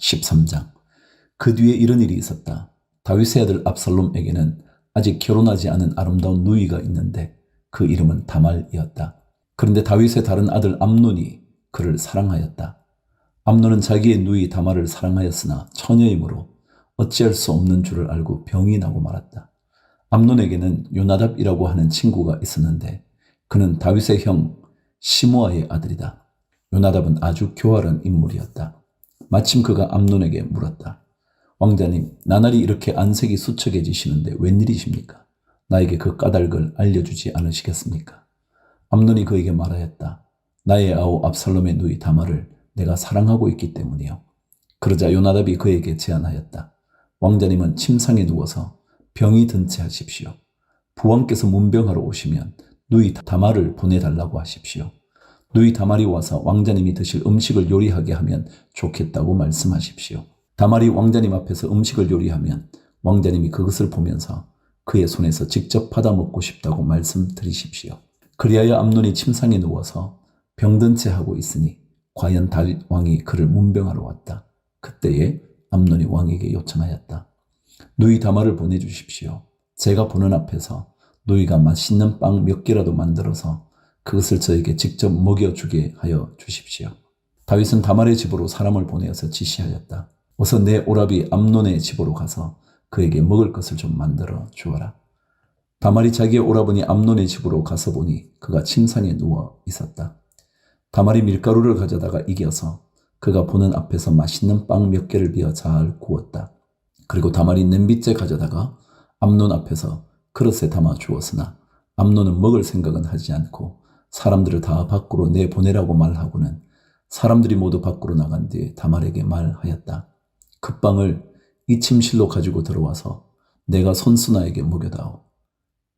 13장. 그 뒤에 이런 일이 있었다. 다윗의 아들 압살롬에게는 아직 결혼하지 않은 아름다운 누이가 있는데 그 이름은 다말이었다. 그런데 다윗의 다른 아들 암논이 그를 사랑하였다. 암논은 자기의 누이 다말을 사랑하였으나 처녀이므로 어찌할 수 없는 줄을 알고 병이 나고 말았다. 암논에게는 요나답이라고 하는 친구가 있었는데 그는 다윗의 형 시므아의 아들이다. 요나답은 아주 교활한 인물이었다. 마침 그가 암논에게 물었다. 왕자님, 나날이 이렇게 안색이 수척해지시는데 웬일이십니까? 나에게 그 까닭을 알려주지 않으시겠습니까? 암논이 그에게 말하였다. 나의 아우 압살롬의 누이 다말을 내가 사랑하고 있기 때문이요. 그러자 요나답이 그에게 제안하였다. 왕자님은 침상에 누워서 병이 든 채 하십시오. 부왕께서 문병하러 오시면 누이 다말을 보내달라고 하십시오. 누이 다말이 와서 왕자님이 드실 음식을 요리하게 하면 좋겠다고 말씀하십시오. 다말이 왕자님 앞에서 음식을 요리하면 왕자님이 그것을 보면서 그의 손에서 직접 받아 먹고 싶다고 말씀드리십시오. 그리하여 암논이 침상에 누워서 병든 채 하고 있으니 과연 다윗 왕이 그를 문병하러 왔다. 그때에 암논이 왕에게 요청하였다. 누이 다말을 보내주십시오. 제가 보는 앞에서 누이가 맛있는 빵 몇 개라도 만들어서 그것을 저에게 직접 먹여주게 하여 주십시오. 다윗은 다말의 집으로 사람을 보내어서 지시하였다. 어서 내 오라비 암논의 집으로 가서 그에게 먹을 것을 좀 만들어 주어라. 다말이 자기의 오라버니 암논의 집으로 가서 보니 그가 침상에 누워 있었다. 다말이 밀가루를 가져다가 이겨서 그가 보는 앞에서 맛있는 빵 몇 개를 비어 잘 구웠다. 그리고 다말이 냄비째 가져다가 암논 앞에서 그릇에 담아 주었으나 암논은 먹을 생각은 하지 않고 사람들을 다 밖으로 내보내라고 말하고는 사람들이 모두 밖으로 나간 뒤에 다말에게 말하였다. 그 빵을 이 침실로 가지고 들어와서 내가 손수나에게 먹여다오.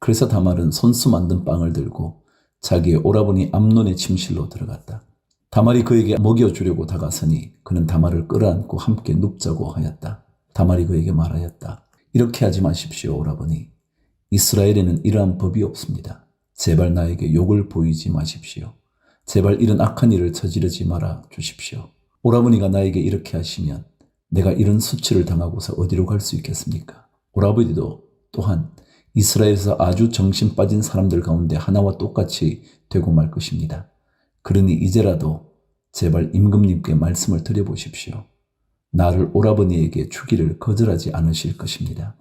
그래서 다말은 손수 만든 빵을 들고 자기의 오라버니 암논의 침실로 들어갔다. 다말이 그에게 먹여주려고 다가서니 그는 다말을 끌어안고 함께 눕자고 하였다. 다말이 그에게 말하였다. 이렇게 하지 마십시오, 오라버니. 이스라엘에는 이러한 법이 없습니다. 제발 나에게 욕을 보이지 마십시오. 제발 이런 악한 일을 저지르지 말아 주십시오. 오라버니가 나에게 이렇게 하시면 내가 이런 수치를 당하고서 어디로 갈 수 있겠습니까? 오라버니도 또한 이스라엘에서 아주 정신 빠진 사람들 가운데 하나와 똑같이 되고 말 것입니다. 그러니 이제라도 제발 임금님께 말씀을 드려보십시오. 나를 오라버니에게 주기를 거절하지 않으실 것입니다.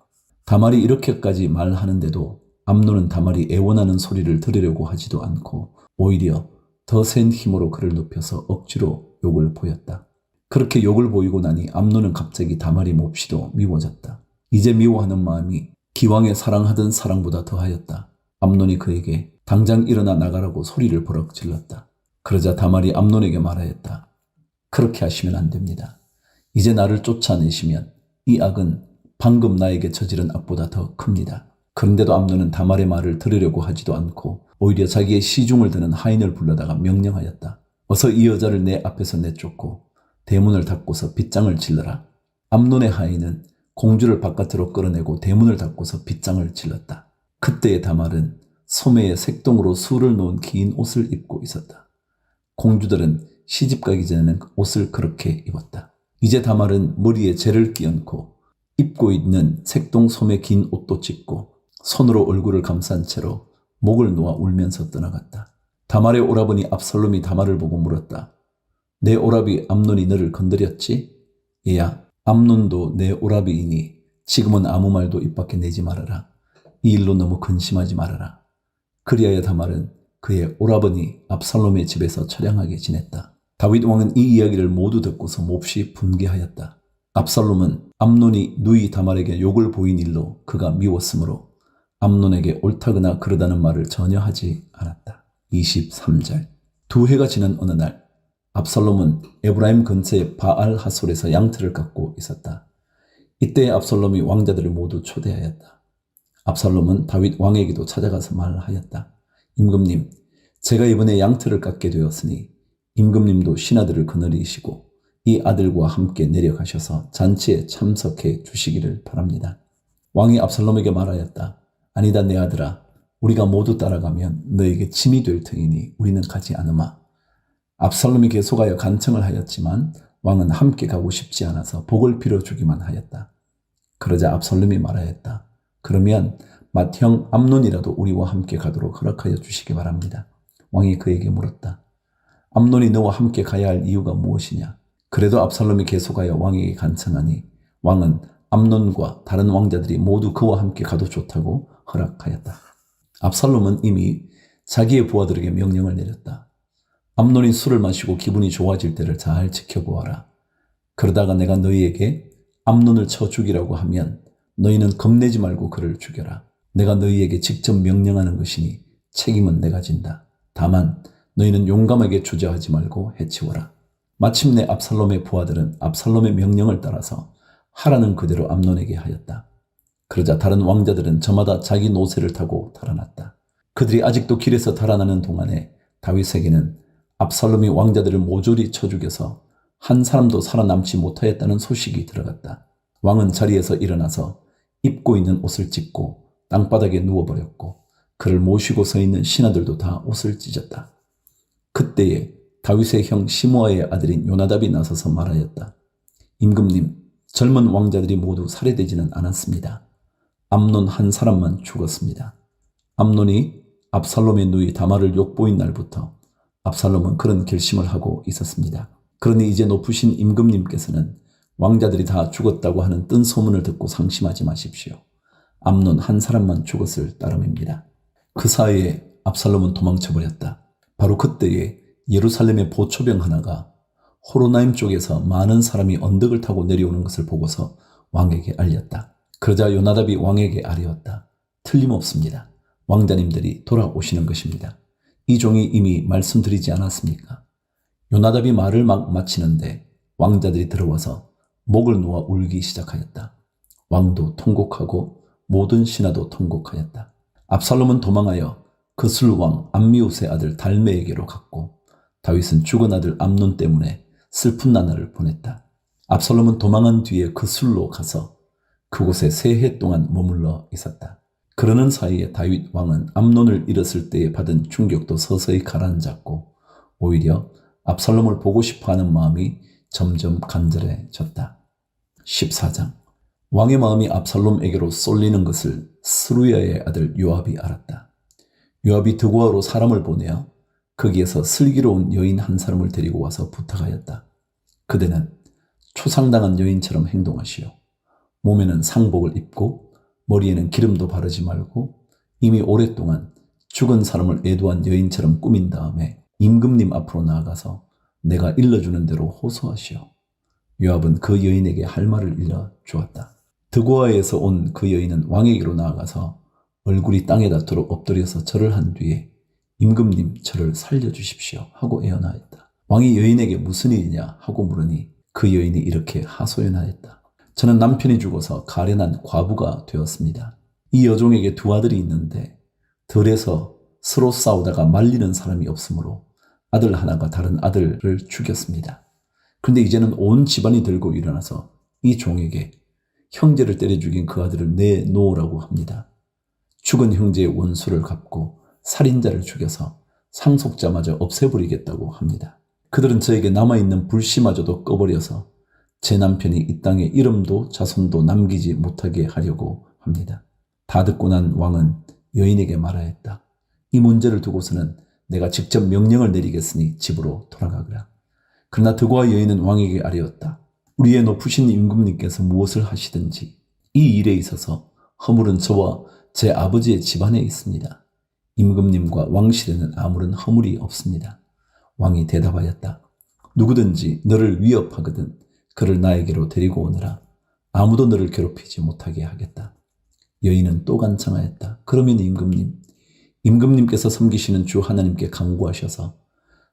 다말이 이렇게까지 말하는데도 암논은 다말이 애원하는 소리를 들으려고 하지도 않고 오히려 더 센 힘으로 그를 눕혀서 억지로 욕을 보였다. 그렇게 욕을 보이고 나니 암논은 갑자기 다말이 몹시도 미워졌다. 이제 미워하는 마음이 기왕에 사랑하던 사랑보다 더하였다. 암논이 그에게 당장 일어나 나가라고 소리를 버럭 질렀다. 그러자 다말이 암논에게 말하였다. 그렇게 하시면 안 됩니다. 이제 나를 쫓아내시면 이 악은 방금 나에게 저지른 악보다 더 큽니다. 그런데도 암논은 다말의 말을 들으려고 하지도 않고 오히려 자기의 시중을 드는 하인을 불러다가 명령하였다. 어서 이 여자를 내 앞에서 내쫓고 대문을 닫고서 빗장을 질러라. 암논의 하인은 공주를 바깥으로 끌어내고 대문을 닫고서 빗장을 질렀다. 그때의 다말은 소매에 색동으로 술을 놓은 긴 옷을 입고 있었다. 공주들은 시집가기 전에는 옷을 그렇게 입었다. 이제 다말은 머리에 재를 끼얹고 입고 있는 색동 소매 긴 옷도 찢고 손으로 얼굴을 감싼 채로 목을 놓아 울면서 떠나갔다. 다말의 오라버니 압살롬이 다말을 보고 물었다. 내 오라비 암논이 너를 건드렸지? 얘야, 암논도 내 오라비이니 지금은 아무 말도 입 밖에 내지 말아라. 이 일로 너무 근심하지 말아라. 그리하여 다말은 그의 오라버니 압살롬의 집에서 처량하게 지냈다. 다윗 왕은 이 이야기를 모두 듣고서 몹시 분개하였다. 압살롬은 암논이 누이 다말에게 욕을 보인 일로 그가 미웠으므로 암논에게 옳다거나 그러다는 말을 전혀 하지 않았다. 23절. 두 해가 지난 어느 날 압살롬은 에브라임 근처의 바알 하솔에서 양털을 갖고 있었다. 이때 압살롬이 왕자들을 모두 초대하였다. 압살롬은 다윗 왕에게도 찾아가서 말하였다. 임금님, 제가 이번에 양털을 갖게 되었으니 임금님도 신하들을 거느리시고 이 아들과 함께 내려가셔서 잔치에 참석해 주시기를 바랍니다. 왕이 압살롬에게 말하였다. 아니다 내 아들아, 우리가 모두 따라가면 너에게 짐이 될 터이니 우리는 가지 않으마. 압살롬이 계속하여 간청을 하였지만 왕은 함께 가고 싶지 않아서 복을 빌어주기만 하였다. 그러자 압살롬이 말하였다. 그러면 맏형 암논이라도 우리와 함께 가도록 허락하여 주시기 바랍니다. 왕이 그에게 물었다. 암논이 너와 함께 가야 할 이유가 무엇이냐? 그래도 압살롬이 계속하여 왕에게 간청하니 왕은 암논과 다른 왕자들이 모두 그와 함께 가도 좋다고 허락하였다. 압살롬은 이미 자기의 부하들에게 명령을 내렸다. 암논이 술을 마시고 기분이 좋아질 때를 잘 지켜보아라. 그러다가 내가 너희에게 암논을 쳐 죽이라고 하면 너희는 겁내지 말고 그를 죽여라. 내가 너희에게 직접 명령하는 것이니 책임은 내가 진다. 다만 너희는 용감하게 주저하지 말고 해치워라. 마침내 압살롬의 부하들은 압살롬의 명령을 따라서 하라는 그대로 암논에게 하였다. 그러자 다른 왕자들은 저마다 자기 노새를 타고 달아났다. 그들이 아직도 길에서 달아나는 동안에 다윗에게는 압살롬이 왕자들을 모조리 쳐 죽여서 한 사람도 살아남지 못하였다는 소식이 들어갔다. 왕은 자리에서 일어나서 입고 있는 옷을 찢고 땅바닥에 누워버렸고 그를 모시고 서 있는 신하들도 다 옷을 찢었다. 그때에 다윗의 형 시므아의 아들인 요나답이 나서서 말하였다. 임금님, 젊은 왕자들이 모두 살해되지는 않았습니다. 암논 한 사람만 죽었습니다. 암논이 압살롬의 누이 다말을 욕보인 날부터 압살롬은 그런 결심을 하고 있었습니다. 그러니 이제 높으신 임금님께서는 왕자들이 다 죽었다고 하는 뜬 소문을 듣고 상심하지 마십시오. 암논 한 사람만 죽었을 따름입니다. 그 사이에 압살롬은 도망쳐버렸다. 바로 그때에 예루살렘의 보초병 하나가 호로나임 쪽에서 많은 사람이 언덕을 타고 내려오는 것을 보고서 왕에게 알렸다. 그러자 요나답이 왕에게 아뢰었다. 틀림없습니다. 왕자님들이 돌아오시는 것입니다. 이 종이 이미 말씀드리지 않았습니까? 요나답이 말을 막 마치는데 왕자들이 들어와서 목을 놓아 울기 시작하였다. 왕도 통곡하고 모든 신하도 통곡하였다. 압살롬은 도망하여 그술왕 암미웃의 아들 달메에게로 갔고 다윗은 죽은 아들 암논 때문에 슬픈 나날을 보냈다. 압살롬은 도망한 뒤에 그술로 가서 그곳에 3해 동안 머물러 있었다. 그러는 사이에 다윗 왕은 암논을 잃었을 때에 받은 충격도 서서히 가라앉았고 오히려 압살롬을 보고 싶어하는 마음이 점점 간절해졌다. 14장. 왕의 마음이 압살롬에게로 쏠리는 것을 스루야의 아들 요압이 알았다. 요압이 드고아로 사람을 보내어 거기에서 슬기로운 여인 한 사람을 데리고 와서 부탁하였다. 그대는 초상당한 여인처럼 행동하시오. 몸에는 상복을 입고 머리에는 기름도 바르지 말고 이미 오랫동안 죽은 사람을 애도한 여인처럼 꾸민 다음에 임금님 앞으로 나아가서 내가 일러주는 대로 호소하시오. 요압은 그 여인에게 할 말을 일러주었다. 드고아에서 온 그 여인은 왕에게로 나아가서 얼굴이 땅에 닿도록 엎드려서 절을 한 뒤에 임금님 저를 살려주십시오 하고 애원하였다. 왕이 여인에게 무슨 일이냐 하고 물으니 그 여인이 이렇게 하소연하였다. 저는 남편이 죽어서 가련한 과부가 되었습니다. 이 여종에게 2 아들이 있는데 들에서 서로 싸우다가 말리는 사람이 없으므로 아들 하나가 다른 아들을 죽였습니다. 그런데 이제는 온 집안이 들고 일어나서 이 종에게 형제를 때려 죽인 그 아들을 내놓으라고 합니다. 죽은 형제의 원수를 갚고 살인자를 죽여서 상속자마저 없애버리겠다고 합니다. 그들은 저에게 남아있는 불씨마저도 꺼버려서 제 남편이 이 땅에 이름도 자손도 남기지 못하게 하려고 합니다. 다 듣고 난 왕은 여인에게 말하였다. 이 문제를 두고서는 내가 직접 명령을 내리겠으니 집으로 돌아가거라. 그러나 드고아 여인은 왕에게 아뢰었다. 우리의 높으신 임금님께서 무엇을 하시든지 이 일에 있어서 허물은 저와 제 아버지의 집안에 있습니다. 임금님과 왕실에는 아무런 허물이 없습니다. 왕이 대답하였다. 누구든지 너를 위협하거든 그를 나에게로 데리고 오너라. 아무도 너를 괴롭히지 못하게 하겠다. 여인은 또 간청하였다. 그러면 임금님께서 섬기시는 주 하나님께 간구하셔서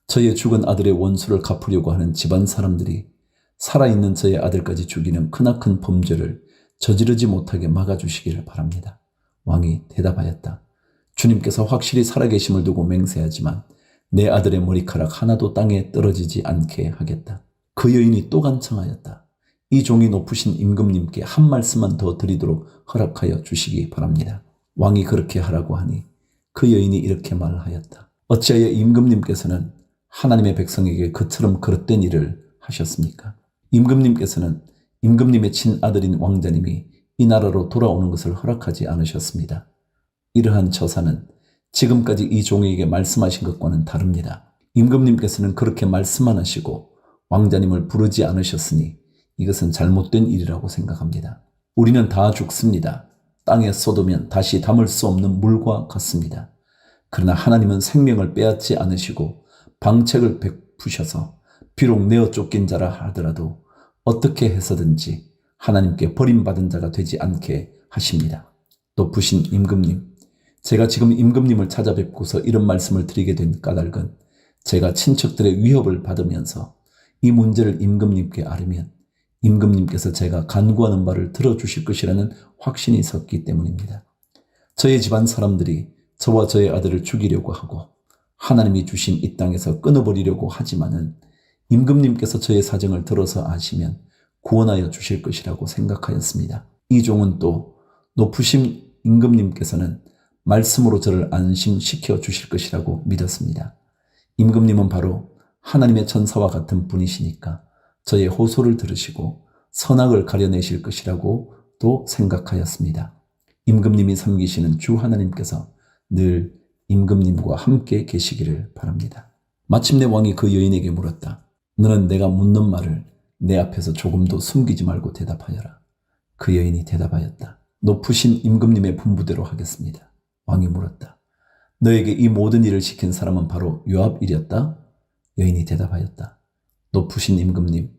저의 죽은 아들의 원수를 갚으려고 하는 집안 사람들이 살아있는 저의 아들까지 죽이는 크나큰 범죄를 저지르지 못하게 막아주시기를 바랍니다. 왕이 대답하였다. 주님께서 확실히 살아계심을 두고 맹세하지만 내 아들의 머리카락 하나도 땅에 떨어지지 않게 하겠다. 그 여인이 또 간청하였다. 이 종이 높으신 임금님께 한 말씀만 더 드리도록 허락하여 주시기 바랍니다. 왕이 그렇게 하라고 하니 그 여인이 이렇게 말하였다. 어찌하여 임금님께서는 하나님의 백성에게 그처럼 그릇된 일을 하셨습니까? 임금님께서는 임금님의 친아들인 왕자님이 이 나라로 돌아오는 것을 허락하지 않으셨습니다. 이러한 처사는 지금까지 이 종에게 말씀하신 것과는 다릅니다. 임금님께서는 그렇게 말씀만 하시고 왕자님을 부르지 않으셨으니 이것은 잘못된 일이라고 생각합니다. 우리는 다 죽습니다. 땅에 쏟으면 다시 담을 수 없는 물과 같습니다. 그러나 하나님은 생명을 빼앗지 않으시고 방책을 베푸셔서 비록 내어 쫓긴 자라 하더라도 어떻게 해서든지 하나님께 버림받은 자가 되지 않게 하십니다. 높으신 임금님, 제가 지금 임금님을 찾아뵙고서 이런 말씀을 드리게 된 까닭은 제가 친척들의 위협을 받으면서 이 문제를 임금님께 아뢰면 임금님께서 제가 간구하는 바를 들어주실 것이라는 확신이 섰기 때문입니다. 저의 집안 사람들이 저와 저의 아들을 죽이려고 하고 하나님이 주신 이 땅에서 끊어버리려고 하지만은 임금님께서 저의 사정을 들어서 아시면 구원하여 주실 것이라고 생각하였습니다. 이 종은 또 높으신 임금님께서는 말씀으로 저를 안심시켜 주실 것이라고 믿었습니다. 임금님은 바로 하나님의 천사와 같은 분이시니까 저의 호소를 들으시고 선악을 가려내실 것이라고 또 생각하였습니다. 임금님이 섬기시는 주 하나님께서 늘 임금님과 함께 계시기를 바랍니다. 마침내 왕이 그 여인에게 물었다. 너는 내가 묻는 말을 내 앞에서 조금도 숨기지 말고 대답하여라. 그 여인이 대답하였다. 높으신 임금님의 분부대로 하겠습니다. 왕이 물었다. 너에게 이 모든 일을 시킨 사람은 바로 요압이었다? 여인이 대답하였다. 높으신 임금님,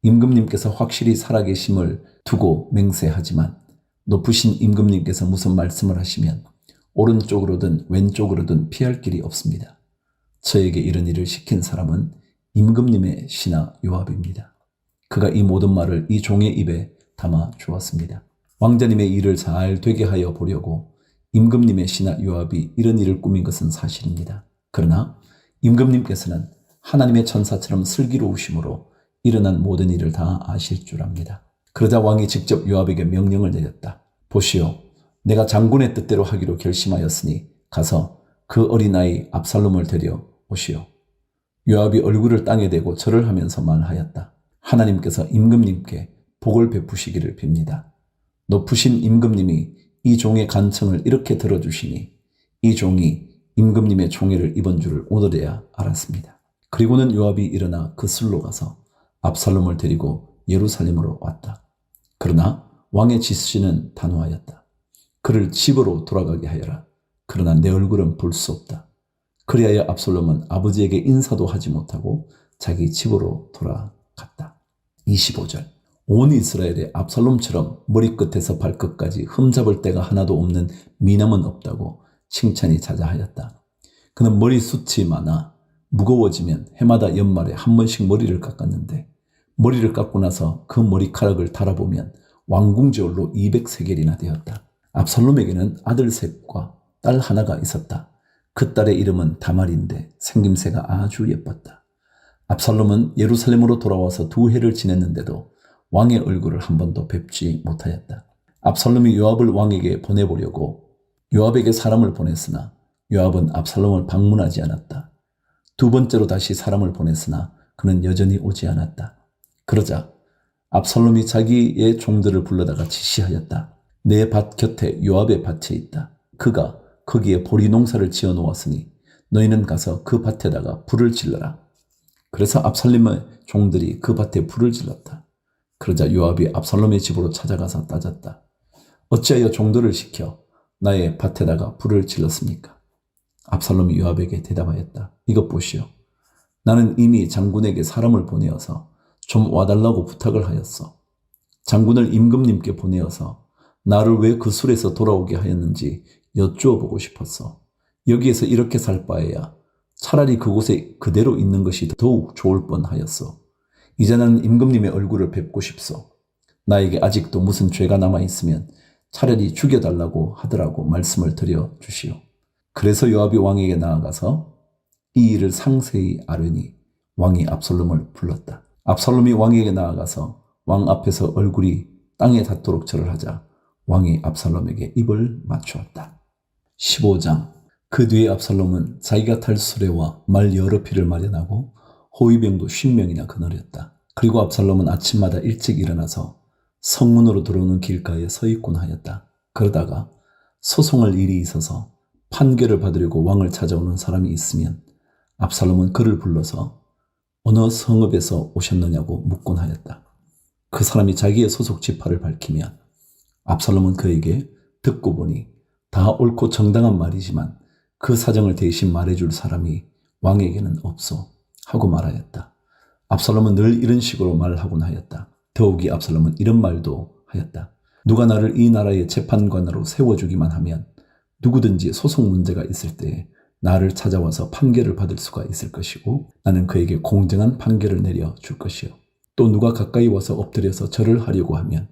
임금님께서 확실히 살아계심을 두고 맹세하지만 높으신 임금님께서 무슨 말씀을 하시면 오른쪽으로든 왼쪽으로든 피할 길이 없습니다. 저에게 이런 일을 시킨 사람은 임금님의 신하 요압입니다. 그가 이 모든 말을 이 종의 입에 담아 주었습니다. 왕자님의 일을 잘 되게 하여 보려고 임금님의 신하 요압이 이런 일을 꾸민 것은 사실입니다. 그러나 임금님께서는 하나님의 천사처럼 슬기로우심으로 일어난 모든 일을 다 아실 줄 압니다. 그러자 왕이 직접 요압에게 명령을 내렸다. 보시오, 내가 장군의 뜻대로 하기로 결심하였으니 가서 그 어린아이 압살롬을 데려 오시오. 요압이 얼굴을 땅에 대고 절을 하면서 말하였다. 하나님께서 임금님께 복을 베푸시기를 빕니다. 높으신 임금님이 이 종의 간청을 이렇게 들어주시니 이 종이 임금님의 총애를 입은 줄을 오늘에야 알았습니다. 그리고는 요압이 일어나 그 술로 가서 압살롬을 데리고 예루살렘으로 왔다. 그러나 왕의 지시는 단호하였다. 그를 집으로 돌아가게 하여라. 그러나 내 얼굴은 볼 수 없다. 그리하여 압살롬은 아버지에게 인사도 하지 못하고 자기 집으로 돌아갔다. 25절. 온 이스라엘에 압살롬처럼 머리끝에서 발끝까지 흠잡을 데가 하나도 없는 미남은 없다고 칭찬이 자자하였다. 그는 머리숱이 많아 무거워지면 해마다 연말에 한 번씩 머리를 깎았는데 머리를 깎고 나서 그 머리카락을 달아보면 왕궁저울로 200세겔이나 되었다. 압살롬에게는 아들 셋과 딸 하나가 있었다. 그 딸의 이름은 다말인데 생김새가 아주 예뻤다. 압살롬은 예루살렘으로 돌아와서 2해를 지냈는데도 왕의 얼굴을 한 번도 뵙지 못하였다. 압살롬이 요압을 왕에게 보내보려고 요압에게 사람을 보냈으나 요압은 압살롬을 방문하지 않았다. 2번째로 다시 사람을 보냈으나 그는 여전히 오지 않았다. 그러자 압살롬이 자기의 종들을 불러다가 지시하였다. 내 밭 곁에 요압의 밭이 있다. 그가 거기에 보리 농사를 지어 놓았으니 너희는 가서 그 밭에다가 불을 질러라. 그래서 압살롬의 종들이 그 밭에 불을 질렀다. 그러자 요압이 압살롬의 집으로 찾아가서 따졌다. 어찌하여 종들을 시켜 나의 밭에다가 불을 질렀습니까? 압살롬이 요압에게 대답하였다. 이것 보시오. 나는 이미 장군에게 사람을 보내어서 좀 와달라고 부탁을 하였어. 장군을 임금님께 보내어서 나를 왜 그 술에서 돌아오게 하였는지 여쭈어 보고 싶었어. 여기에서 이렇게 살 바에야 차라리 그곳에 그대로 있는 것이 더욱 좋을 뻔하였어. 이제 나는 임금님의 얼굴을 뵙고 싶소. 나에게 아직도 무슨 죄가 남아있으면 차라리 죽여달라고 하더라고 말씀을 드려 주시오. 그래서 요압이 왕에게 나아가서 이 일을 상세히 아뢰니 왕이 압살롬을 불렀다. 압살롬이 왕에게 나아가서 왕 앞에서 얼굴이 땅에 닿도록 절을 하자 왕이 압살롬에게 입을 맞추었다. 15장. 그 뒤에 압살롬은 자기가 탈 수레와 말 여러匹를 마련하고 호위병도 50명이나 거느렸다. 그리고 압살롬은 아침마다 일찍 일어나서 성문으로 들어오는 길가에 서 있곤 하였다. 그러다가 소송할 일이 있어서 판결을 받으려고 왕을 찾아오는 사람이 있으면 압살롬은 그를 불러서 어느 성읍에서 오셨느냐고 묻곤 하였다. 그 사람이 자기의 소속 지파를 밝히면 압살롬은 그에게 듣고 보니 다 옳고 정당한 말이지만 그 사정을 대신 말해줄 사람이 왕에게는 없어 하고 말하였다. 압살롬은 늘 이런 식으로 말하곤 하였다. 더욱이 압살롬은 이런 말도 하였다. 누가 나를 이 나라의 재판관으로 세워주기만 하면 누구든지 소송 문제가 있을 때에 나를 찾아와서 판결을 받을 수가 있을 것이고 나는 그에게 공정한 판결을 내려줄 것이요. 또 누가 가까이 와서 엎드려서 절을 하려고 하면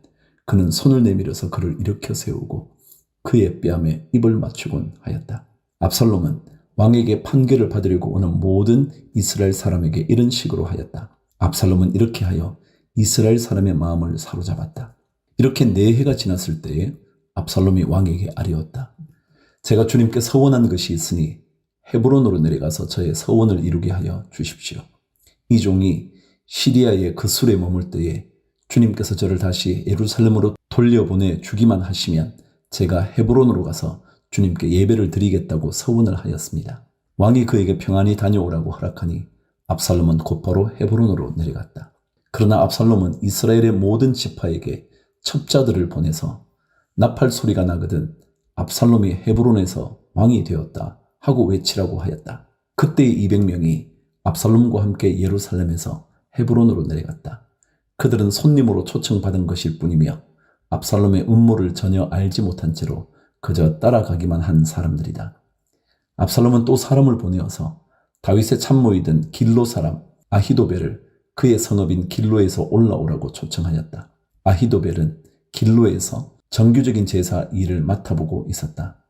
그는 손을 내밀어서 그를 일으켜 세우고 그의 뺨에 입을 맞추곤 하였다. 압살롬은 왕에게 판결을 받으려고 오는 모든 이스라엘 사람에게 이런 식으로 하였다. 압살롬은 이렇게 하여 이스라엘 사람의 마음을 사로잡았다. 이렇게 4해가 지났을 때에 압살롬이 왕에게 아뢰었다. 제가 주님께 서원한 것이 있으니 헤브론으로 내려가서 저의 서원을 이루게 하여 주십시오. 이 종이 시리아의 그 술에 머물 때에 주님께서 저를 다시 예루살렘으로 돌려보내 주기만 하시면 제가 헤브론으로 가서 주님께 예배를 드리겠다고 서원을 하였습니다. 왕이 그에게 평안히 다녀오라고 허락하니 압살롬은 곧바로 헤브론으로 내려갔다. 그러나 압살롬은 이스라엘의 모든 지파에게 첩자들을 보내서 나팔 소리가 나거든 압살롬이 헤브론에서 왕이 되었다 하고 외치라고 하였다. 그때 200명이 압살롬과 함께 예루살렘에서 헤브론으로 내려갔다. 그들은 손님으로 초청받은 것일 뿐이며 압살롬의 음모를 전혀 알지 못한 채로 그저 따라가기만 한 사람들이다. 압살롬은 또 사람을 보내어서 다윗의 참모이던 길로 사람 아히도벨을 그의 성읍인 길로에서 올라오라고 초청하였다. 아히도벨은 길로에서 정규적인 제사 일을 맡아보고 있었다.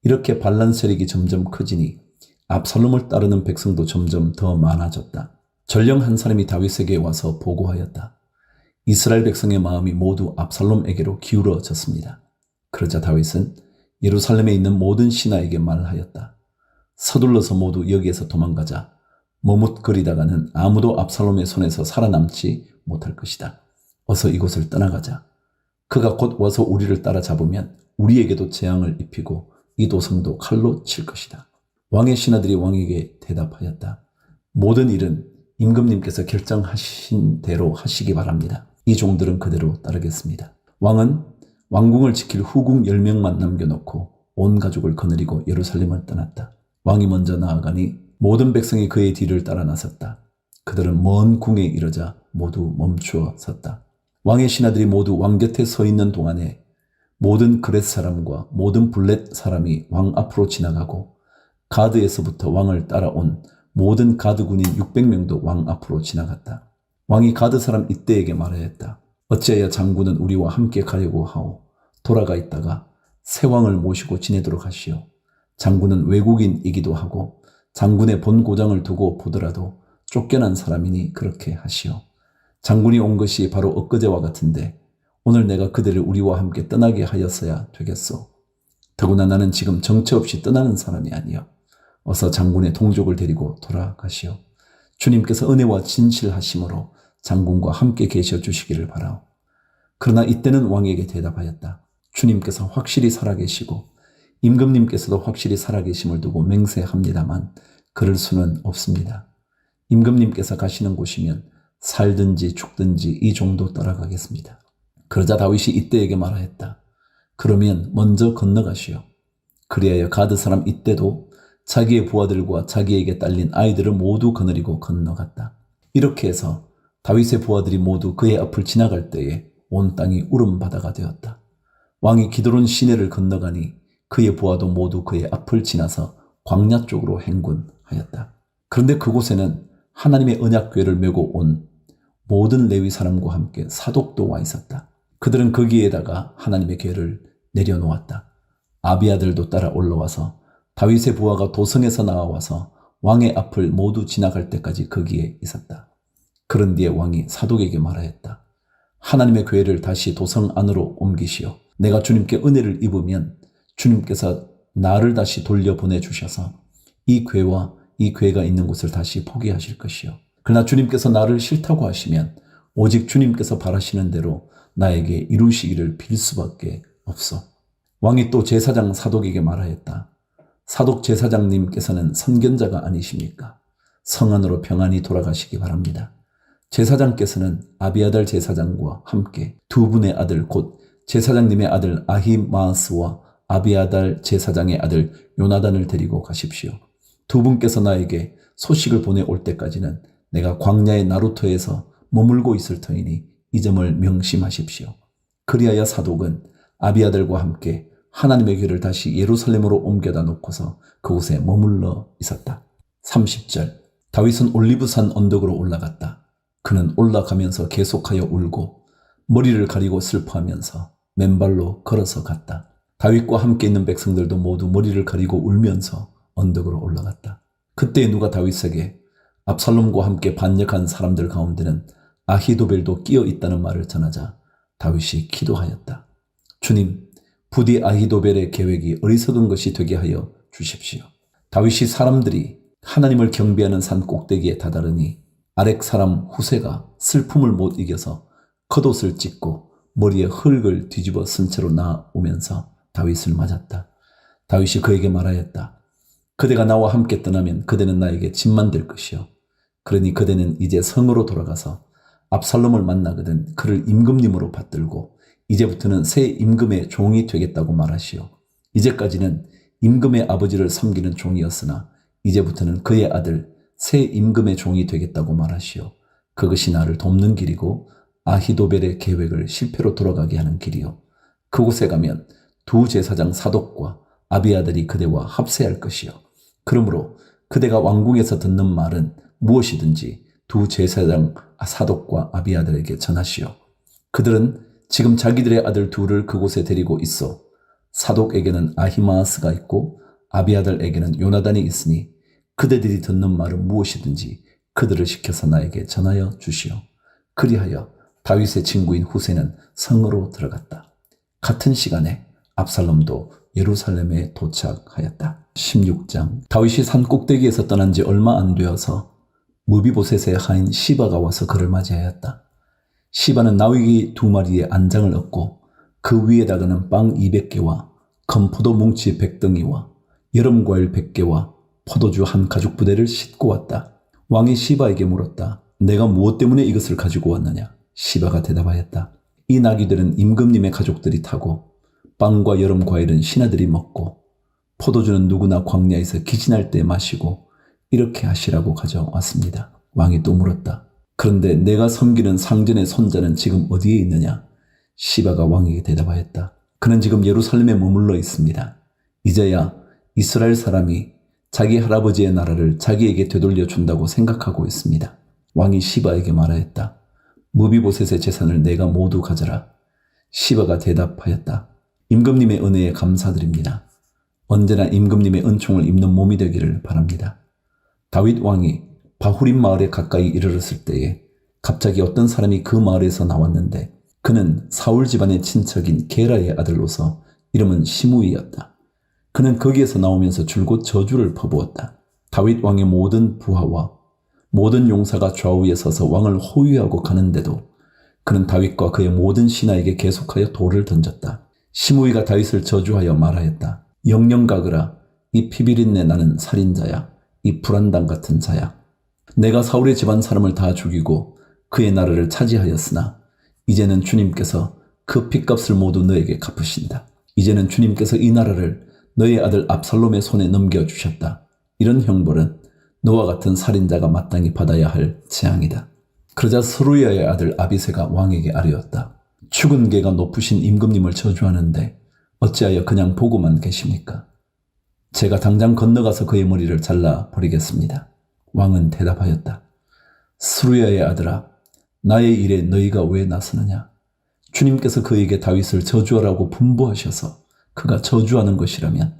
이렇게 반란 세력이 점점 커지니 압살롬을 따르는 백성도 점점 더 많아졌다. 전령 한 사람이 다윗에게 와서 보고하였다. 이스라엘 백성의 마음이 모두 압살롬에게로 기울어졌습니다. 그러자 다윗은 예루살렘에 있는 모든 신하에게 말하였다. 서둘러서 모두 여기에서 도망가자. 머뭇거리다가는 아무도 압살롬의 손에서 살아남지 못할 것이다. 어서 이곳을 떠나가자. 그가 곧 와서 우리를 따라잡으면 우리에게도 재앙을 입히고 이 도성도 칼로 칠 것이다. 왕의 신하들이 왕에게 대답하였다. 모든 일은 임금님께서 결정하신 대로 하시기 바랍니다. 이 종들은 그대로 따르겠습니다. 왕은 왕궁을 지킬 후궁 10명만 남겨놓고 온 가족을 거느리고 예루살렘을 떠났다. 왕이 먼저 나아가니 모든 백성이 그의 뒤를 따라 나섰다. 그들은 먼 궁에 이르자 모두 멈추어 섰다. 왕의 신하들이 모두 왕 곁에 서 있는 동안에 모든 그렛 사람과 모든 블렛 사람이 왕 앞으로 지나가고 가드에서부터 왕을 따라온 모든 가드 군인 600명도 왕 앞으로 지나갔다. 왕이 가드 사람 이때에게 말하였다. 어찌하여 장군은 우리와 함께 가려고 하오. 돌아가 있다가 새 왕을 모시고 지내도록 하시오. 장군은 외국인이기도 하고 장군의 본 고장을 두고 보더라도 쫓겨난 사람이니 그렇게 하시오. 장군이 온 것이 바로 엊그제와 같은데 오늘 내가 그들을 우리와 함께 떠나게 하였어야 되겠소. 더구나 나는 지금 정처 없이 떠나는 사람이 아니요. 어서 장군의 동족을 데리고 돌아가시오. 주님께서 은혜와 진실하심으로 장군과 함께 계셔 주시기를 바라오. 그러나 이때는 왕에게 대답하였다. 주님께서 확실히 살아계시고 임금님께서도 확실히 살아계심을 두고 맹세합니다만 그럴 수는 없습니다. 임금님께서 가시는 곳이면 살든지 죽든지 이 종도 따라가겠습니다. 그러자 다윗이 이때에게 말하였다. 그러면 먼저 건너가시오. 그리하여 가드 사람 이때도 자기의 부하들과 자기에게 딸린 아이들을 모두 거느리고 건너갔다. 이렇게 해서 다윗의 부하들이 모두 그의 앞을 지나갈 때에 온 땅이 울음바다가 되었다. 왕이 기드론 시내를 건너가니 그의 부하도 모두 그의 앞을 지나서 광야 쪽으로 행군하였다. 그런데 그곳에는 하나님의 언약궤를 메고 온 모든 레위 사람과 함께 사독도 와 있었다. 그들은 거기에다가 하나님의 궤를 내려놓았다. 아비아들도 따라 올라와서 다윗의 부하가 도성에서 나와서 왕의 앞을 모두 지나갈 때까지 거기에 있었다. 그런 뒤에 왕이 사독에게 말하였다. 하나님의 궤를 다시 도성 안으로 옮기시오. 내가 주님께 은혜를 입으면 주님께서 나를 다시 돌려보내주셔서 이 궤와 이 궤가 있는 곳을 다시 포기하실 것이요. 그러나 주님께서 나를 싫다고 하시면 오직 주님께서 바라시는 대로 나에게 이루시기를 빌 수밖에 없소. 왕이 또 제사장 사독에게 말하였다. 사독 제사장님께서는 선견자가 아니십니까? 성 안으로 평안히 돌아가시기 바랍니다. 제사장께서는 아비아달 제사장과 함께 두 분의 아들 곧 제사장님의 아들 아히마아스와 아비아달 제사장의 아들 요나단을 데리고 가십시오. 두 분께서 나에게 소식을 보내올 때까지는 내가 광야의 나루터에서 머물고 있을 터이니 이 점을 명심하십시오. 그리하여 사독은 아비아달과 함께 하나님의 교회를 다시 예루살렘으로 옮겨다 놓고서 그곳에 머물러 있었다. 30절 다윗은 올리브산 언덕으로 올라갔다. 그는 올라가면서 계속하여 울고 머리를 가리고 슬퍼하면서 맨발로 걸어서 갔다. 다윗과 함께 있는 백성들도 모두 머리를 가리고 울면서 언덕으로 올라갔다. 그때 누가 다윗에게 압살롬과 함께 반역한 사람들 가운데는 아히도벨도 끼어 있다는 말을 전하자 다윗이 기도하였다. 주님, 부디 아히도벨의 계획이 어리석은 것이 되게 하여 주십시오. 다윗이 사람들이 하나님을 경배하는 산 꼭대기에 다다르니 아렉 사람 후세가 슬픔을 못 이겨서 겉옷을 찢고 머리에 흙을 뒤집어 쓴 채로 나오면서 다윗을 맞았다. 다윗이 그에게 말하였다. 그대가 나와 함께 떠나면 그대는 나에게 짐만 될 것이요. 그러니 그대는 이제 성으로 돌아가서 압살롬을 만나거든 그를 임금님으로 받들고 이제부터는 새 임금의 종이 되겠다고 말하시오. 이제까지는 임금의 아버지를 섬기는 종이었으나 이제부터는 그의 아들 새 임금의 종이 되겠다고 말하시오. 그것이 나를 돕는 길이고 아히도벨의 계획을 실패로 돌아가게 하는 길이요. 그곳에 가면 두 제사장 사독과 아비아들이 그대와 합세할 것이요. 그러므로 그대가 왕궁에서 듣는 말은 무엇이든지 두 제사장 사독과 아비아들에게 전하시오. 그들은 지금 자기들의 아들 둘을 그곳에 데리고 있어 사독에게는 아히마아스가 있고 아비아들에게는 요나단이 있으니 그대들이 듣는 말은 무엇이든지 그들을 시켜서 나에게 전하여 주시오. 그리하여 다윗의 친구인 후세는 성으로 들어갔다. 같은 시간에 압살롬도 예루살렘에 도착하였다. 16장 다윗이 산 꼭대기에서 떠난 지 얼마 안 되어서 무비보셋의 하인 시바가 와서 그를 맞이하였다. 시바는 나귀 2마리의 안장을 얻고 그 위에다가는 빵 200개와 건포도 뭉치 100덩이와 여름과일 100개와 포도주 한 가죽 부대를 싣고 왔다. 왕이 시바에게 물었다. 내가 무엇 때문에 이것을 가지고 왔느냐? 시바가 대답하였다. 이 나귀들은 임금님의 가족들이 타고 빵과 여름 과일은 신하들이 먹고 포도주는 누구나 광야에서 기진할 때 마시고 이렇게 하시라고 가져왔습니다. 왕이 또 물었다. 그런데 내가 섬기는 상전의 손자는 지금 어디에 있느냐? 시바가 왕에게 대답하였다. 그는 지금 예루살렘에 머물러 있습니다. 이제야 이스라엘 사람이 자기 할아버지의 나라를 자기에게 되돌려 준다고 생각하고 있습니다. 왕이 시바에게 말하였다. 무비보셋의 재산을 내가 모두 가져라. 시바가 대답하였다. 임금님의 은혜에 감사드립니다. 언제나 임금님의 은총을 입는 몸이 되기를 바랍니다. 다윗 왕이 바후림 마을에 가까이 이르렀을 때에 갑자기 어떤 사람이 그 마을에서 나왔는데 그는 사울 집안의 친척인 게라의 아들로서 이름은 시므이였다. 그는 거기에서 나오면서 줄곧 저주를 퍼부었다. 다윗 왕의 모든 부하와 모든 용사가 좌우에 서서 왕을 호위하고 가는데도 그는 다윗과 그의 모든 신하에게 계속하여 돌을 던졌다. 시므이가 다윗을 저주하여 말하였다. 영영 가거라. 이 피비린내 나는 살인자야. 이 불안당 같은 자야. 내가 사울의 집안 사람을 다 죽이고 그의 나라를 차지하였으나 이제는 주님께서 그 핏값을 모두 너에게 갚으신다. 이제는 주님께서 이 나라를 너의 아들 압살롬의 손에 넘겨주셨다. 이런 형벌은 너와 같은 살인자가 마땅히 받아야 할 재앙이다. 그러자 스루야의 아들 아비새가 왕에게 아뢰었다. 죽은 개가 높으신 임금님을 저주하는데 어찌하여 그냥 보고만 계십니까? 제가 당장 건너가서 그의 머리를 잘라버리겠습니다. 왕은 대답하였다. 스루야의 아들아, 나의 일에 너희가 왜 나서느냐? 주님께서 그에게 다윗을 저주하라고 분부하셔서 그가 저주하는 것이라면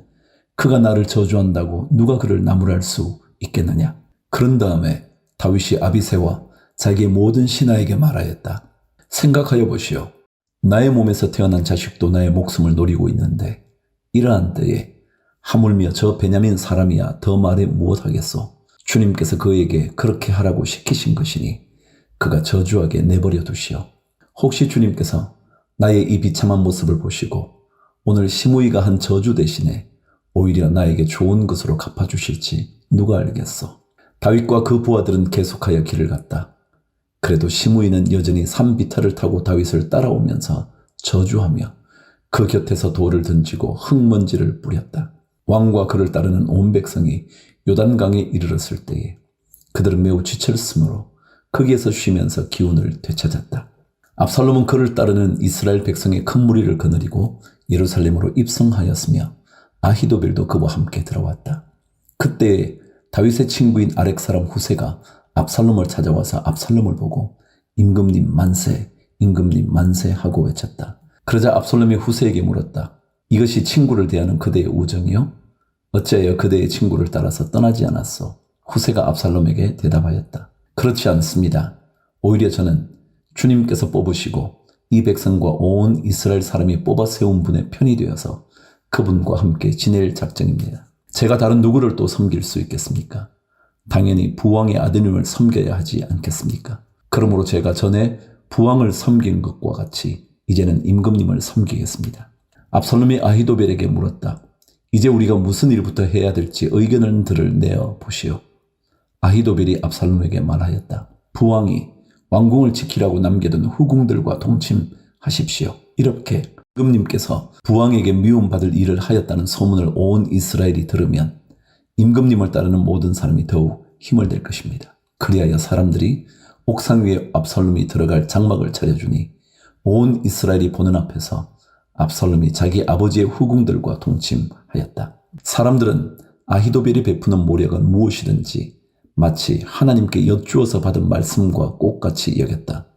그가 나를 저주한다고 누가 그를 나무랄 수 있겠느냐? 그런 다음에 다윗이 아비새와 자기의 모든 신하에게 말하였다. 생각하여 보시오. 나의 몸에서 태어난 자식도 나의 목숨을 노리고 있는데 이러한 때에 하물며 저 베냐민 사람이야 더 말해 무엇하겠소? 주님께서 그에게 그렇게 하라고 시키신 것이니 그가 저주하게 내버려 두시오. 혹시 주님께서 나의 이 비참한 모습을 보시고 오늘 시므이가 한 저주 대신에 오히려 나에게 좋은 것으로 갚아주실지 누가 알겠소. 다윗과 그 부하들은 계속하여 길을 갔다. 그래도 시므이는 여전히 산비탈을 타고 다윗을 따라오면서 저주하며 그 곁에서 돌을 던지고 흙먼지를 뿌렸다. 왕과 그를 따르는 온 백성이 요단강에 이르렀을 때에 그들은 매우 지쳤으므로 거기에서 쉬면서 기운을 되찾았다. 압살롬은 그를 따르는 이스라엘 백성의 큰 무리를 거느리고 예루살렘으로 입성하였으며 아히도벨도 그와 함께 들어왔다. 그때 다윗의 친구인 아렉 사람 후세가 압살롬을 찾아와서 압살롬을 보고 임금님 만세, 임금님 만세 하고 외쳤다. 그러자 압살롬이 후세에게 물었다. 이것이 친구를 대하는 그대의 우정이요? 어찌하여 그대의 친구를 따라서 떠나지 않았소? 후세가 압살롬에게 대답하였다. 그렇지 않습니다. 오히려 저는 주님께서 뽑으시고 이 백성과 온 이스라엘 사람이 뽑아 세운 분의 편이 되어서 그분과 함께 지낼 작정입니다. 제가 다른 누구를 또 섬길 수 있겠습니까? 당연히 부왕의 아드님을 섬겨야 하지 않겠습니까? 그러므로 제가 전에 부왕을 섬긴 것과 같이 이제는 임금님을 섬기겠습니다. 압살롬이 아히도벨에게 물었다. 이제 우리가 무슨 일부터 해야 될지 의견을 내어 보시오. 아히도벨이 압살롬에게 말하였다. 부왕이 왕궁을 지키라고 남겨둔 후궁들과 동침하십시오. 이렇게 임금님께서 부왕에게 미움받을 일을 하였다는 소문을 온 이스라엘이 들으면 임금님을 따르는 모든 사람이 더욱 힘을 낼 것입니다. 그리하여 사람들이 옥상 위에 압살롬이 들어갈 장막을 차려주니 온 이스라엘이 보는 앞에서 압살롬이 자기 아버지의 후궁들과 동침하였다. 사람들은 아히도벨이 베푸는 모략은 무엇이든지 마치 하나님께 여쭈어서 받은 말씀과 똑같이 여겼다.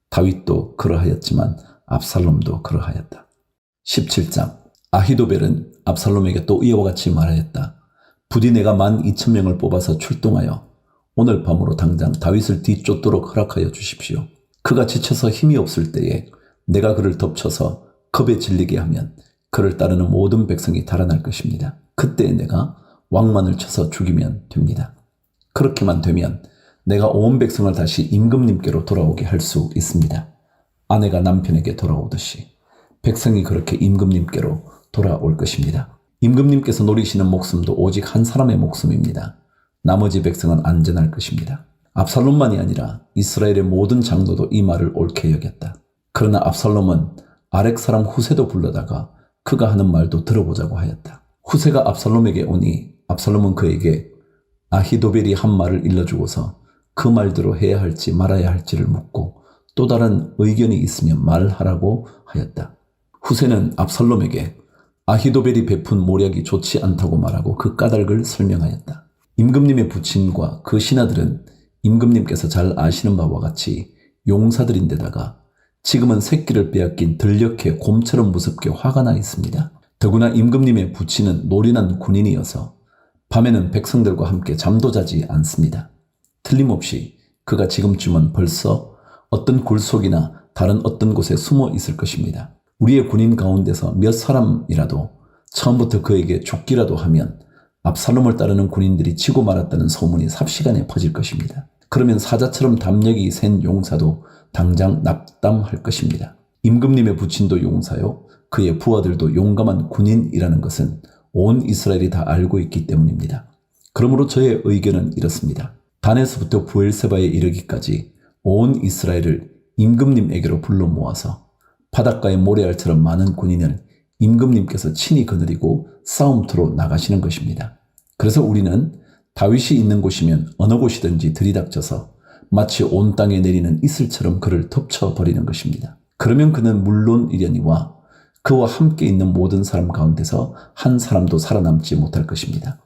다윗도 그러하였지만 압살롬도 그러하였다. 17장 아히도벨은 압살롬에게 또 이와 같이 말하였다. 부디 내가 12,000명을 뽑아서 출동하여 오늘 밤으로 당장 다윗을 뒤쫓도록 허락하여 주십시오. 그가 지쳐서 힘이 없을 때에 내가 그를 덮쳐서 겁에 질리게 하면 그를 따르는 모든 백성이 달아날 것입니다. 그때 내가 왕만을 쳐서 죽이면 됩니다. 그렇게만 되면 내가 온 백성을 다시 임금님께로 돌아오게 할 수 있습니다. 아내가 남편에게 돌아오듯이 백성이 그렇게 임금님께로 돌아올 것입니다. 임금님께서 노리시는 목숨도 오직 한 사람의 목숨입니다. 나머지 백성은 안전할 것입니다. 압살롬만이 아니라 이스라엘의 모든 장로도 이 말을 옳게 여겼다. 그러나 압살롬은 아렉 사람 후세도 불러다가 그가 하는 말도 들어보자고 하였다. 후세가 압살롬에게 오니 압살롬은 그에게 아히도벨이 한 말을 일러주고서 그 말대로 해야 할지 말아야 할지를 묻고 또 다른 의견이 있으면 말하라고 하였다. 후세는 압살롬에게 아히도벨이 베푼 모략이 좋지 않다고 말하고 그 까닭을 설명하였다. 임금님의 부친과 그 신하들은 임금님께서 잘 아시는 바와 같이 용사들인데다가 지금은 새끼를 빼앗긴 들녘에 곰처럼 무섭게 화가 나 있습니다. 더구나 임금님의 부친은 노련한 군인이어서 밤에는 백성들과 함께 잠도 자지 않습니다. 틀림없이 그가 지금쯤은 벌써 어떤 굴속이나 다른 어떤 곳에 숨어 있을 것입니다. 우리의 군인 가운데서 몇 사람이라도 처음부터 그에게 죽기라도 하면 압살롬을 따르는 군인들이 지고 말았다는 소문이 삽시간에 퍼질 것입니다. 그러면 사자처럼 담력이 센 용사도 당장 납담할 것입니다. 임금님의 부친도 용사요, 그의 부하들도 용감한 군인이라는 것은 온 이스라엘이 다 알고 있기 때문입니다. 그러므로 저의 의견은 이렇습니다. 단에서부터 부엘세바에 이르기까지 온 이스라엘을 임금님에게로 불러 모아서 바닷가의 모래알처럼 많은 군인을 임금님께서 친히 거느리고 싸움터로 나가시는 것입니다. 그래서 우리는 다윗이 있는 곳이면 어느 곳이든지 들이닥쳐서 마치 온 땅에 내리는 이슬처럼 그를 덮쳐버리는 것입니다. 그러면 그는 물론이려니와 그와 함께 있는 모든 사람 가운데서 한 사람도 살아남지 못할 것입니다.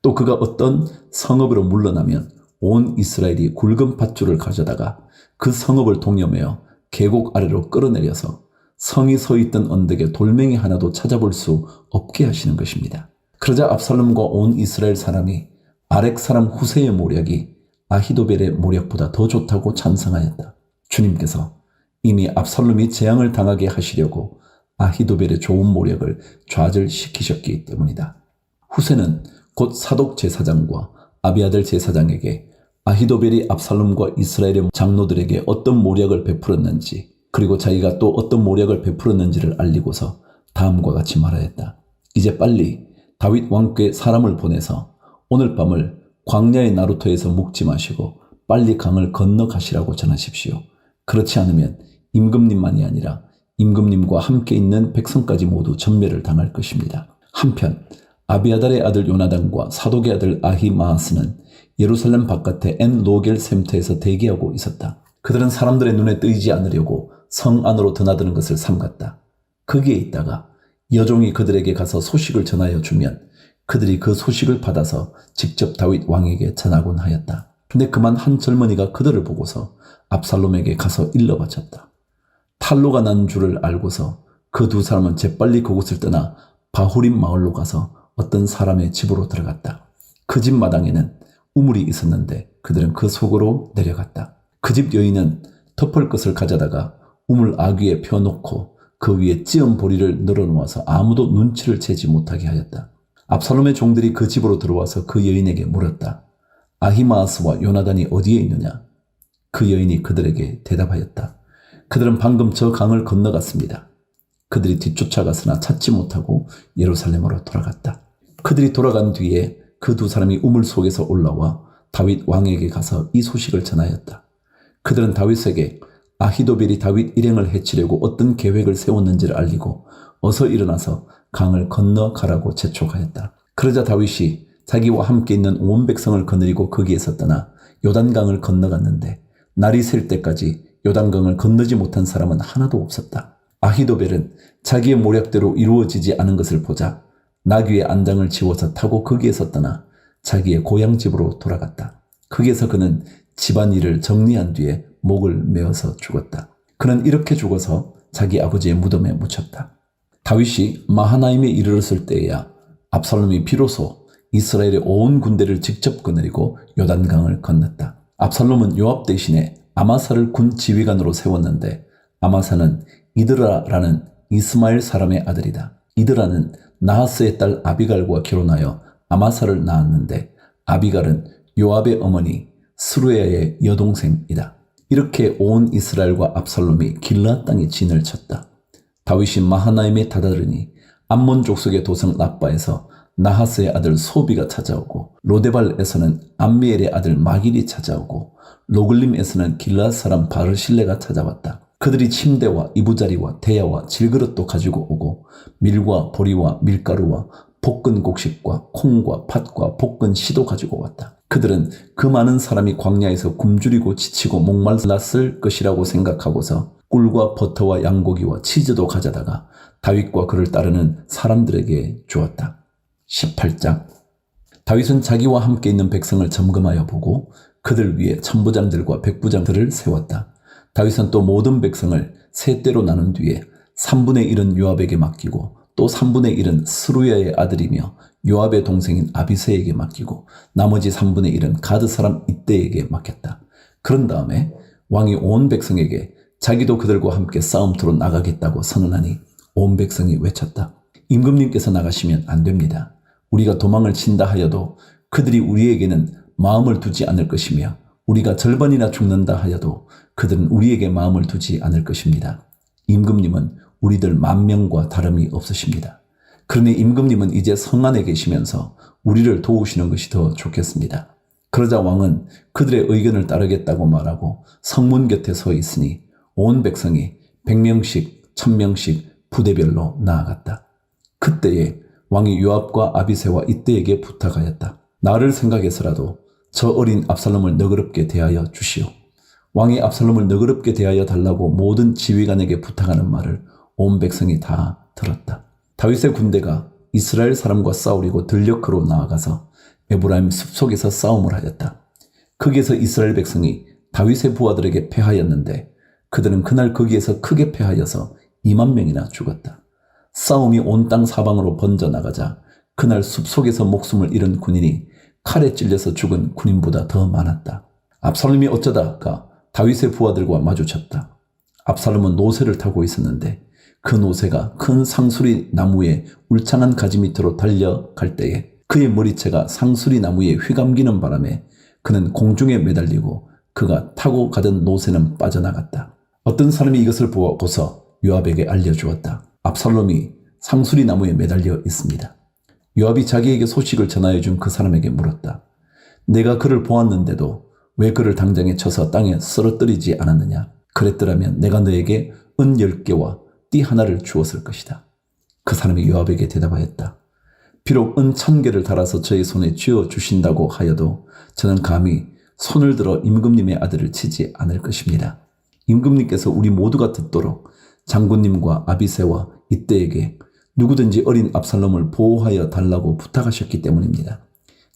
또 그가 어떤 성읍으로 물러나면 온 이스라엘이 굵은 밧줄을 가져다가 그 성읍을 동여매어 계곡 아래로 끌어내려서 성이 서 있던 언덕에 돌멩이 하나도 찾아볼 수 없게 하시는 것입니다. 그러자 압살롬과 온 이스라엘 사람이 아렉 사람 후세의 모략이 아히도벨의 모략보다 더 좋다고 찬성하였다. 주님께서 이미 압살롬이 재앙을 당하게 하시려고 아히도벨의 좋은 모략을 좌절시키셨기 때문이다. 후세는 곧 사독 제사장과 아비아들 제사장에게 아히도벨이 압살롬과 이스라엘의 장로들에게 어떤 모략을 베풀었는지, 그리고 자기가 또 어떤 모략을 베풀었는지를 알리고서 다음과 같이 말하였다. 이제 빨리 다윗 왕께 사람을 보내서 오늘 밤을 광야의 나루터에서 묵지 마시고 빨리 강을 건너가시라고 전하십시오. 그렇지 않으면 임금님만이 아니라 임금님과 함께 있는 백성까지 모두 전멸을 당할 것입니다. 한편 아비아달의 아들 요나단과 사독의 아들 아히마아스는 예루살렘 바깥의 엔 로겔 샘터에서 대기하고 있었다. 그들은 사람들의 눈에 뜨이지 않으려고 성 안으로 드나드는 것을 삼갔다. 거기에 있다가 여종이 그들에게 가서 소식을 전하여 주면 그들이 그 소식을 받아서 직접 다윗 왕에게 전하곤 하였다. 근데 그만 한 젊은이가 그들을 보고서 압살롬에게 가서 일러 바쳤다. 탈로가 난 줄을 알고서 그 두 사람은 재빨리 그곳을 떠나 바후림 마을로 가서 어떤 사람의 집으로 들어갔다. 그 집 마당에는 우물이 있었는데 그들은 그 속으로 내려갔다. 그 집 여인은 덮을 것을 가져다가 우물 아귀에 펴놓고 그 위에 찌은 보리를 늘어놓아서 아무도 눈치를 채지 못하게 하였다. 압살롬의 종들이 그 집으로 들어와서 그 여인에게 물었다. 아히마아스와 요나단이 어디에 있느냐? 그 여인이 그들에게 대답하였다. 그들은 방금 저 강을 건너갔습니다. 그들이 뒤쫓아가서나 찾지 못하고 예루살렘으로 돌아갔다. 그들이 돌아간 뒤에 그 두 사람이 우물 속에서 올라와 다윗 왕에게 가서 이 소식을 전하였다. 그들은 다윗에게 아히도벨이 다윗 일행을 해치려고 어떤 계획을 세웠는지를 알리고 어서 일어나서 강을 건너가라고 재촉하였다. 그러자 다윗이 자기와 함께 있는 온 백성을 거느리고 거기에서 떠나 요단강을 건너갔는데 날이 셀 때까지 요단강을 건너지 못한 사람은 하나도 없었다. 아히도벨은 자기의 모략대로 이루어지지 않은 것을 보자 나귀의 안장을 지워서 타고 거기에서 떠나 자기의 고향집으로 돌아갔다. 거기에서 그는 집안일을 정리한 뒤에 목을 메어서 죽었다. 그는 이렇게 죽어서 자기 아버지의 무덤에 묻혔다. 다윗이 마하나임에 이르렀을 때에야 압살롬이 비로소 이스라엘의 온 군대를 직접 거느리고 요단강을 건넜다. 압살롬은 요압 대신에 아마사를 군 지휘관으로 세웠는데 아마사는 이드라라는 이스마엘 사람의 아들이다. 이드라는 나하스의 딸 아비갈과 결혼하여 아마사를 낳았는데 아비갈은 요압의 어머니 스루야의 여동생이다. 이렇게 온 이스라엘과 압살롬이 길르앗 땅에 진을 쳤다. 다윗이 마하나임에 다다르니 암몬 족속의 도성 라빠에서 나하스의 아들 소비가 찾아오고 로데발에서는 암미엘의 아들 마길이 찾아오고 로글림에서는 길르앗 사람 바르실레가 찾아왔다. 그들이 침대와 이부자리와 대야와 질그릇도 가지고 오고 밀과 보리와 밀가루와 볶은 곡식과 콩과 팥과 볶은 씨도 가지고 왔다. 그들은 그 많은 사람이 광야에서 굶주리고 지치고 목말랐을 것이라고 생각하고서 꿀과 버터와 양고기와 치즈도 가져다가 다윗과 그를 따르는 사람들에게 주었다. 18장. 다윗은 자기와 함께 있는 백성을 점검하여 보고 그들 위에 천부장들과 백부장들을 세웠다. 다윗은 또 모든 백성을 세 때로 나눈 뒤에 3분의 1은 요압에게 맡기고 또 3분의 1은 스루야의 아들이며 요압의 동생인 아비새에게 맡기고 나머지 3분의 1은 가드 사람 이때에게 맡겼다. 그런 다음에 왕이 온 백성에게 자기도 그들과 함께 싸움터로 나가겠다고 선언하니 온 백성이 외쳤다. 임금님께서 나가시면 안 됩니다. 우리가 도망을 친다 하여도 그들이 우리에게는 마음을 두지 않을 것이며 우리가 절반이나 죽는다 하여도 그들은 우리에게 마음을 두지 않을 것입니다. 임금님은 우리들 10,000명과 다름이 없으십니다. 그러니 임금님은 이제 성 안에 계시면서 우리를 도우시는 것이 더 좋겠습니다. 그러자 왕은 그들의 의견을 따르겠다고 말하고 성문 곁에 서 있으니 온 백성이 100명씩 1000명씩 부대별로 나아갔다. 그때에 왕이 요압과 아비새와 이때에게 부탁하였다. 나를 생각해서라도 저 어린 압살롬을 너그럽게 대하여 주시오. 왕이 압살롬을 너그럽게 대하여 달라고 모든 지휘관에게 부탁하는 말을 온 백성이 다 들었다. 다윗의 군대가 이스라엘 사람과 싸우려고 들녘으로 나아가서 에브라임 숲속에서 싸움을 하였다. 거기에서 이스라엘 백성이 다윗의 부하들에게 패하였는데 그들은 그날 거기에서 크게 패하여서 20,000명이나 죽었다. 싸움이 온 땅 사방으로 번져나가자 그날 숲속에서 목숨을 잃은 군인이 칼에 찔려서 죽은 군인보다 더 많았다. 압살롬이 어쩌다가 다윗의 부하들과 마주쳤다. 압살롬은 노새를 타고 있었는데 그 노새가 큰 상수리 나무의 울창한 가지 밑으로 달려갈 때에 그의 머리채가 상수리 나무에 휘감기는 바람에 그는 공중에 매달리고 그가 타고 가던 노새는 빠져나갔다. 어떤 사람이 이것을 보고서 요압에게 알려주었다. 압살롬이 상수리 나무에 매달려 있습니다. 요압이 자기에게 소식을 전하여 준 그 사람에게 물었다. 내가 그를 보았는데도 왜 그를 당장에 쳐서 땅에 쓰러뜨리지 않았느냐? 그랬더라면 내가 너에게 은 10개와 띠 하나를 주었을 것이다. 그 사람이 요압에게 대답하였다. 비록 은 1000개를 달아서 저의 손에 쥐어 주신다고 하여도 저는 감히 손을 들어 임금님의 아들을 치지 않을 것입니다. 임금님께서 우리 모두가 듣도록 장군님과 아비새와 이때에게 누구든지 어린 압살롬을 보호하여 달라고 부탁하셨기 때문입니다.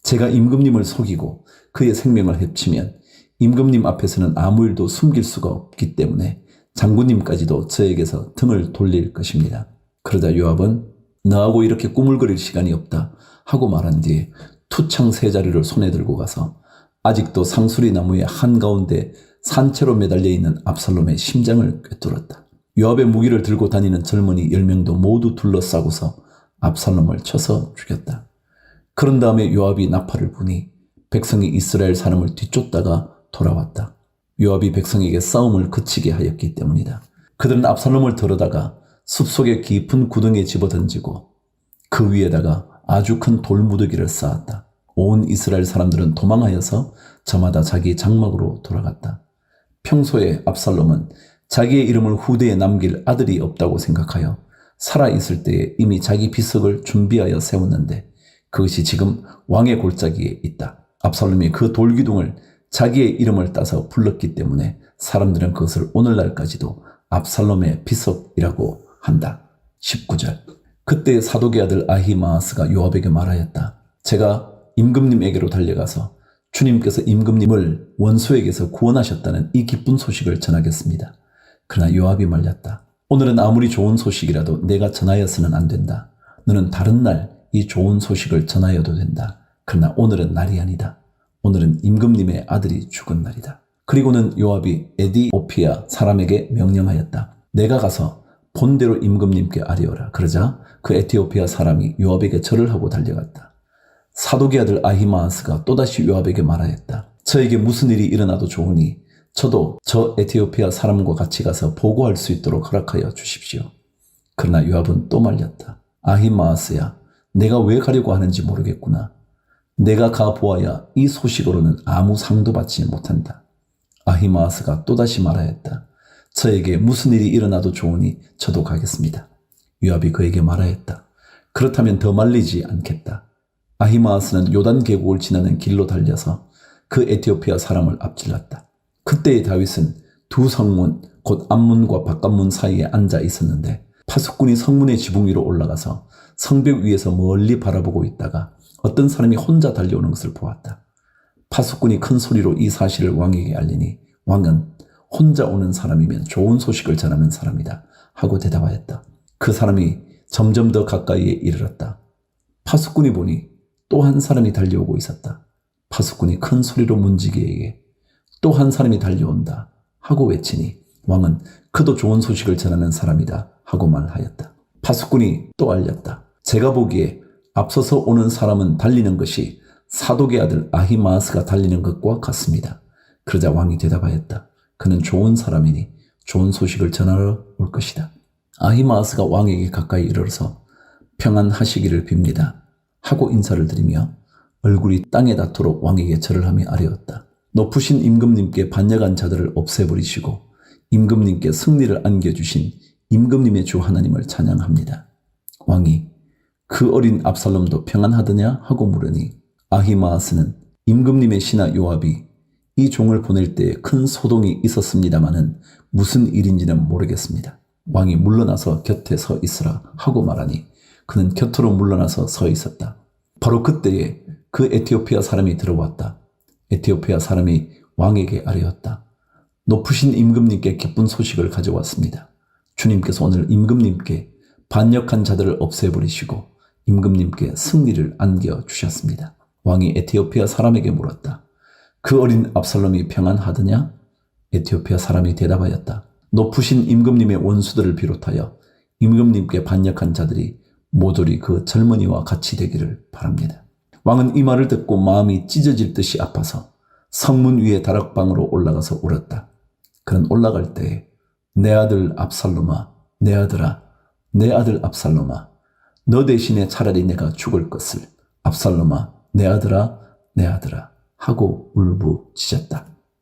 제가 임금님을 속이고 그의 생명을 해치면 임금님 앞에서는 아무 일도 숨길 수가 없기 때문에 장군님까지도 저에게서 등을 돌릴 것입니다. 그러자 요압은 너하고 이렇게 꾸물거릴 시간이 없다 하고 말한 뒤에 투창 3자루를 손에 들고 가서 아직도 상수리 나무의 한가운데 산채로 매달려 있는 압살롬의 심장을 꿰뚫었다. 요압의 무기를 들고 다니는 젊은이 10명도 모두 둘러싸고서 압살롬을 쳐서 죽였다. 그런 다음에 요압이 나팔을 부니 백성이 이스라엘 사람을 뒤쫓다가 돌아왔다. 요압이 백성에게 싸움을 그치게 하였기 때문이다. 그들은 압살롬을 들어다가 숲속의 깊은 구덩이에 집어던지고 그 위에다가 아주 큰 돌무더기를 쌓았다. 온 이스라엘 사람들은 도망하여서 저마다 자기 장막으로 돌아갔다. 평소에 압살롬은 자기의 이름을 후대에 남길 아들이 없다고 생각하여 살아있을 때에 이미 자기 비석을 준비하여 세웠는데 그것이 지금 왕의 골짜기에 있다. 압살롬이 그 돌기둥을 자기의 이름을 따서 불렀기 때문에 사람들은 그것을 오늘날까지도 압살롬의 비석이라고 한다. 19절. 그때 사독의 아들 아히마아스가 요압에게 말하였다. 제가 임금님에게로 달려가서 주님께서 임금님을 원수에게서 구원하셨다는 이 기쁜 소식을 전하겠습니다. 그러나 요압이 말렸다. 오늘은 아무리 좋은 소식이라도 내가 전하여서는 안 된다. 너는 다른 날 이 좋은 소식을 전하여도 된다. 그러나 오늘은 날이 아니다. 오늘은 임금님의 아들이 죽은 날이다. 그리고는 요압이 에티오피아 사람에게 명령하였다. 내가 가서 본대로 임금님께 아뢰어라. 그러자 그 에티오피아 사람이 요압에게 절을 하고 달려갔다. 사독의 아들 아히마아스가 또다시 요압에게 말하였다. 저에게 무슨 일이 일어나도 좋으니 저도 저 에티오피아 사람과 같이 가서 보고할 수 있도록 허락하여 주십시오. 그러나 요압은 또 말렸다. 아히마아스야, 내가 왜 가려고 하는지 모르겠구나. 내가 가보아야 이 소식으로는 아무 상도 받지 못한다. 아히마아스가 또다시 말하였다. 저에게 무슨 일이 일어나도 좋으니 저도 가겠습니다. 요압이 그에게 말하였다. 그렇다면 더 말리지 않겠다. 아히마아스는 요단 계곡을 지나는 길로 달려서 그 에티오피아 사람을 앞질렀다. 그때의 다윗은 두 성문, 곧 앞문과 바깥문 사이에 앉아 있었는데 파수꾼이 성문의 지붕 위로 올라가서 성벽 위에서 멀리 바라보고 있다가 어떤 사람이 혼자 달려오는 것을 보았다. 파수꾼이 큰 소리로 이 사실을 왕에게 알리니 왕은 혼자 오는 사람이면 좋은 소식을 전하는 사람이다 하고 대답하였다. 그 사람이 점점 더 가까이에 이르렀다. 파수꾼이 보니 또 한 사람이 달려오고 있었다. 파수꾼이 큰 소리로 문지기에게 또 한 사람이 달려온다 하고 외치니 왕은 그도 좋은 소식을 전하는 사람이다 하고 말하였다. 파수꾼이 또 알렸다. 제가 보기에 앞서서 오는 사람은 달리는 것이 사독의 아들 아히마아스가 달리는 것과 같습니다. 그러자 왕이 대답하였다. 그는 좋은 사람이니 좋은 소식을 전하러 올 것이다. 아히마아스가 왕에게 가까이 이르러서 평안하시기를 빕니다 하고 인사를 드리며 얼굴이 땅에 닿도록 왕에게 절을 하며 아뢰었다. 높으신 임금님께 반역한 자들을 없애버리시고 임금님께 승리를 안겨주신 임금님의 주 하나님을 찬양합니다. 왕이 그 어린 압살롬도 평안하더냐 하고 물으니 아히마아스는 임금님의 신하 요압이 이 종을 보낼 때에 큰 소동이 있었습니다마는 무슨 일인지는 모르겠습니다. 왕이 물러나서 곁에 서 있으라 하고 말하니 그는 곁으로 물러나서 서 있었다. 바로 그때에 그 에티오피아 사람이 들어왔다. 에티오피아 사람이 왕에게 아뢰었다. 높으신 임금님께 기쁜 소식을 가져왔습니다. 주님께서 오늘 임금님께 반역한 자들을 없애버리시고 임금님께 승리를 안겨주셨습니다. 왕이 에티오피아 사람에게 물었다. 그 어린 압살롬이 평안하더냐? 에티오피아 사람이 대답하였다. 높으신 임금님의 원수들을 비롯하여 임금님께 반역한 자들이 모조리 그 젊은이와 같이 되기를 바랍니다. 왕은 이 말을 듣고 마음이 찢어질 듯이 아파서 성문 위에 다락방으로 올라가서 울었다. 그는 올라갈 때에 내 아들 압살롬아, 내 아들아, 내 아들 압살롬아, 너 대신에 차라리 내가 죽을 것을, 압살롬아, 내 아들아, 내 아들아 하고 울부짖었다.